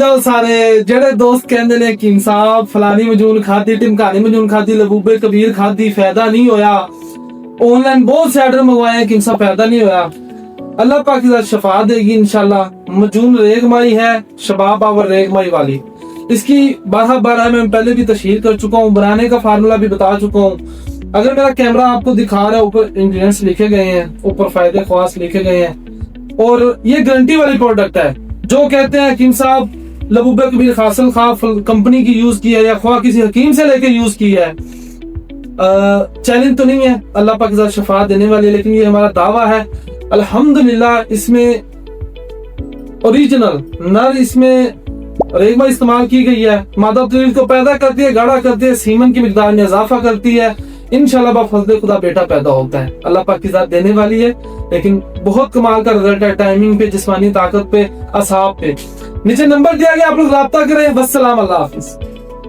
जाओ सारे जेड़े दोस्त कहंदे ने कि साहब फलानी मजून खादी, टिमकानी मजून खादी, लबूबे कबीर खादी, फायदा नहीं होया। ऑनलाइन बहुत से ऑर्डर मंगवाए कि इनसा फायदा नहीं होया। अल्लाह पाक की शफा देगी इंशाल्लाह। मजून रेगमाई है, शबाब आवर रेगमाई वाली। इसकी 12 मैं पहले भी तशहीर कर चुका हूँ, बनाने का फार्मूला भी बता चुका हूँ। अगर मेरा कैमरा आपको दिखा रहा है, ऊपर इंग्रेडिएंट्स लिखे गए हैं, ऊपर फायदे ख्वास लिखे गए हैं, और ये गारंटी वाली प्रोडक्ट है। जो कहते हैं हकीम साहब लबूबे कबीर हासिल खा कंपनी की यूज की है या ख्वा किसी हकीम से लेके यूज की है, चैलेंज तो नहीं है, अल्लाह पाक की शफा देने वाली, लेकिन ये हमारा दावा है। अल्हम्दुलिल्लाह इसमें ओरिजिनल नर इसमें रेगमा इस्तेमाल की गई है। मादा तरील को पैदा करती है, गाढ़ा करती है, सीमन की मिकदार में इजाफा करती है। इंशाल्लाह बाफज़ल खुदा बेटा पैदा होता है। अल्लाह पाक की जात देने वाली है, लेकिन बहुत कमाल का रिजल्ट है। टाइमिंग पे, जिस्मानी ताकत पे, असाब पे। नीचे नंबर दिया गया, आप लोग राब्ता करें। वस्सलाम, अल्लाह हाफिज।